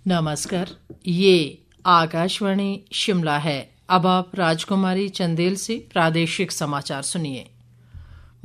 नमस्कार, ये आकाशवाणी शिमला है। अब आप राजकुमारी चंदेल से प्रादेशिक समाचार सुनिए।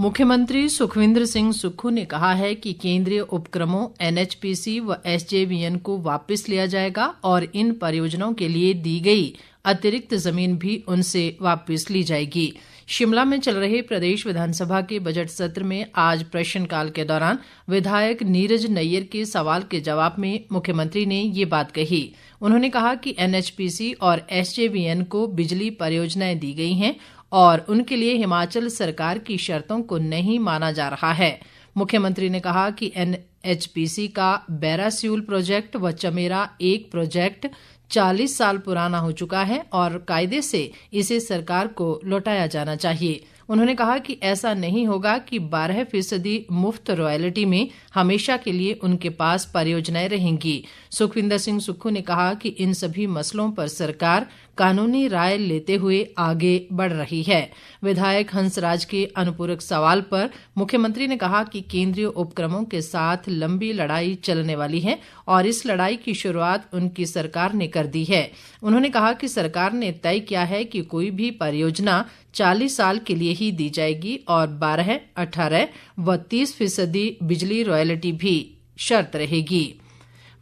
मुख्यमंत्री सुखविंदर सिंह सुक्खू ने कहा है कि केंद्रीय उपक्रमों एनएचपीसी व एसजेवीएन को वापस लिया जाएगा और इन परियोजनाओं के लिए दी गई अतिरिक्त जमीन भी उनसे वापस ली जाएगी। शिमला में चल रहे प्रदेश विधानसभा के बजट सत्र में आज प्रश्नकाल के दौरान विधायक नीरज नैयर के सवाल के जवाब में मुख्यमंत्री ने ये बात कही। उन्होंने कहा कि एनएचपीसी और एसजेवीएन को बिजली परियोजनाएं दी गई हैं और उनके लिए हिमाचल सरकार की शर्तों को नहीं माना जा रहा है। मुख्यमंत्री ने कहा कि एनएचपीसी का बैरासियूल प्रोजेक्ट व चमेरा 1 प्रोजेक्ट 40 साल पुराना हो चुका है और कायदे से इसे सरकार को लौटाया जाना चाहिए। उन्होंने कहा कि ऐसा नहीं होगा कि 12% मुफ्त रॉयल्टी में हमेशा के लिए उनके पास परियोजनाएं रहेंगी। सुखविंदर सिंह सुक्खू ने कहा कि इन सभी मसलों पर सरकार कानूनी राय लेते हुए आगे बढ़ रही है। विधायक हंसराज के अनुपूरक सवाल पर मुख्यमंत्री ने कहा कि केंद्रीय उपक्रमों के साथ लंबी लड़ाई चलने वाली है और इस लड़ाई की शुरुआत उनकी सरकार ने कर दी है। उन्होंने कहा कि सरकार ने तय किया है कि कोई भी परियोजना 40 साल के लिए ही दी जाएगी और 12, 18 व 30% बिजली रॉयल्टी भी शर्त रहेगी।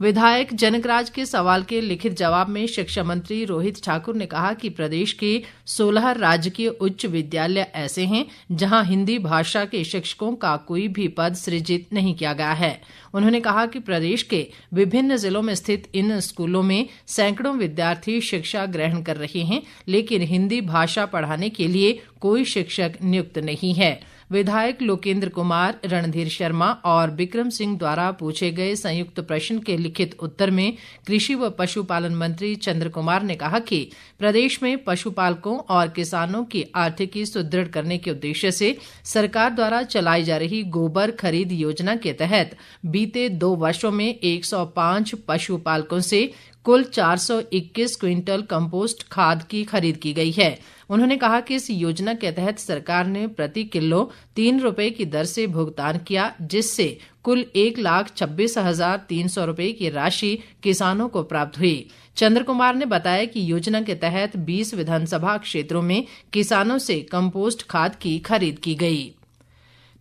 विधायक जनकराज के सवाल के लिखित जवाब में शिक्षा मंत्री रोहित ठाकुर ने कहा कि प्रदेश के 16 राजकीय उच्च विद्यालय ऐसे हैं जहां हिंदी भाषा के शिक्षकों का कोई भी पद सृजित नहीं किया गया है। उन्होंने कहा कि प्रदेश के विभिन्न जिलों में स्थित इन स्कूलों में सैकड़ों विद्यार्थी शिक्षा ग्रहण कर रहे हैं, लेकिन हिंदी भाषा पढ़ाने के लिए कोई शिक्षक नियुक्त नहीं है। विधायक लोकेंद्र कुमार, रणधीर शर्मा और बिक्रम सिंह द्वारा पूछे गए संयुक्त प्रश्न के लिखित उत्तर में कृषि व पशुपालन मंत्री चंद्र कुमार ने कहा कि प्रदेश में पशुपालकों और किसानों की आर्थिकी सुदृढ़ करने के उद्देश्य से सरकार द्वारा चलाई जा रही गोबर खरीद योजना के तहत बीते 2 वर्षों में 105 पशुपालकों से कुल 421 क्विंटल कंपोस्ट खाद की खरीद की गई है। उन्होंने कहा कि इस योजना के तहत सरकार ने प्रति किलो 3 रुपए की दर से भुगतान किया, जिससे कुल 1,26,300 रुपए की राशि किसानों को प्राप्त हुई। चंद्र कुमार ने बताया कि योजना के तहत 20 विधानसभा क्षेत्रों में किसानों से कंपोस्ट खाद की खरीद की गई।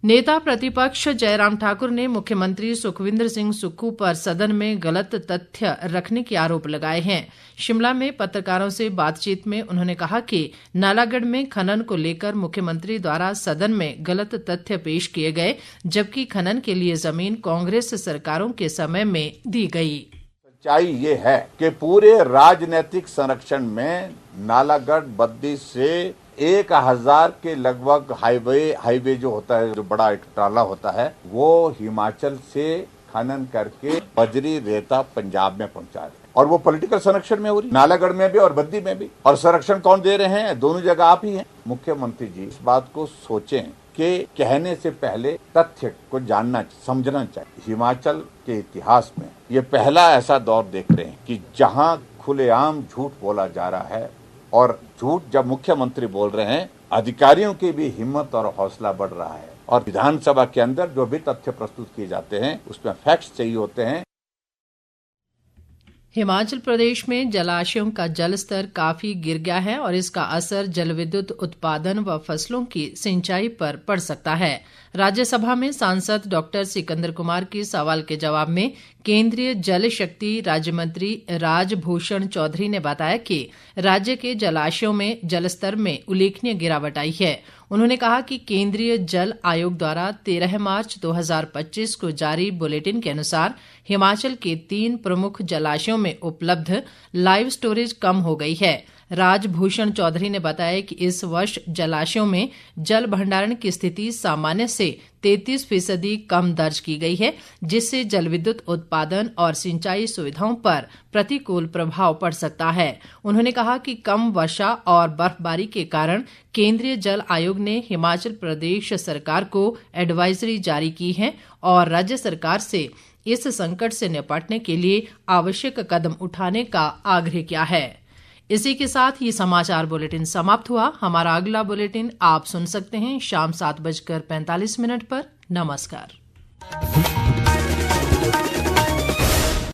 नेता प्रतिपक्ष जयराम ठाकुर ने मुख्यमंत्री सुखविंदर सिंह सुक्खू पर सदन में गलत तथ्य रखने के आरोप लगाए हैं। शिमला में पत्रकारों से बातचीत में उन्होंने कहा कि नालागढ़ में खनन को लेकर मुख्यमंत्री द्वारा सदन में गलत तथ्य पेश किए गए, जबकि खनन के लिए जमीन कांग्रेस सरकारों के समय में दी गई। सच्चाई ये है कि पूरे राजनीतिक संरक्षण में नालागढ़ बद्दी से 1000 के लगभग हाईवे जो होता है, जो बड़ा एक टाला होता है, वो हिमाचल से खनन करके बजरी रेता पंजाब में पहुंचा रहे और वो पॉलिटिकल संरक्षण में हो रही, नालागढ़ में भी और बद्दी में भी। और संरक्षण कौन दे रहे हैं? दोनों जगह आप ही हैं। मुख्यमंत्री जी इस बात को सोचें कि कहने से पहले तथ्य को जानना समझना चाहिए। हिमाचल के इतिहास में ये पहला ऐसा दौर देख रहे हैं कि जहां खुलेआम झूठ बोला जा रहा है, और झूठ जब मुख्यमंत्री बोल रहे हैं, अधिकारियों की भी हिम्मत और हौसला बढ़ रहा है। और विधानसभा के अंदर जो भी तथ्य प्रस्तुत किए जाते हैं उसमें फैक्ट्स चाहिए होते हैं। हिमाचल प्रदेश में जलाशयों का जल स्तर काफी गिर गया है और इसका असर जल विद्युत उत्पादन व फसलों की सिंचाई पर पड़ सकता है। राज्यसभा में सांसद डॉक्टर सिकंदर कुमार के सवाल के जवाब में केंद्रीय जल शक्ति राज्य मंत्री राजभूषण चौधरी ने बताया कि राज्य के जलाशयों में जलस्तर में उल्लेखनीय गिरावट आई है। उन्होंने कहा कि केंद्रीय जल आयोग द्वारा 13 मार्च 2025 को जारी बुलेटिन के अनुसार हिमाचल के 3 प्रमुख जलाशयों में उपलब्ध लाइव स्टोरेज कम हो गई है। राजभूषण चौधरी ने बताया कि इस वर्ष जलाशयों में जल भंडारण की स्थिति सामान्य से 33% कम दर्ज की गई है, जिससे जल विद्युत उत्पादन और सिंचाई सुविधाओं पर प्रतिकूल प्रभाव पड़ सकता है। उन्होंने कहा कि कम वर्षा और बर्फबारी के कारण केंद्रीय जल आयोग ने हिमाचल प्रदेश सरकार को एडवाइजरी जारी की है और राज्य सरकार से इस संकट से निपटने के लिए आवश्यक कदम उठाने का आग्रह किया है। इसी के साथ ये समाचार बुलेटिन समाप्त हुआ। हमारा अगला बुलेटिन आप सुन सकते हैं शाम 7:45 पर। नमस्कार।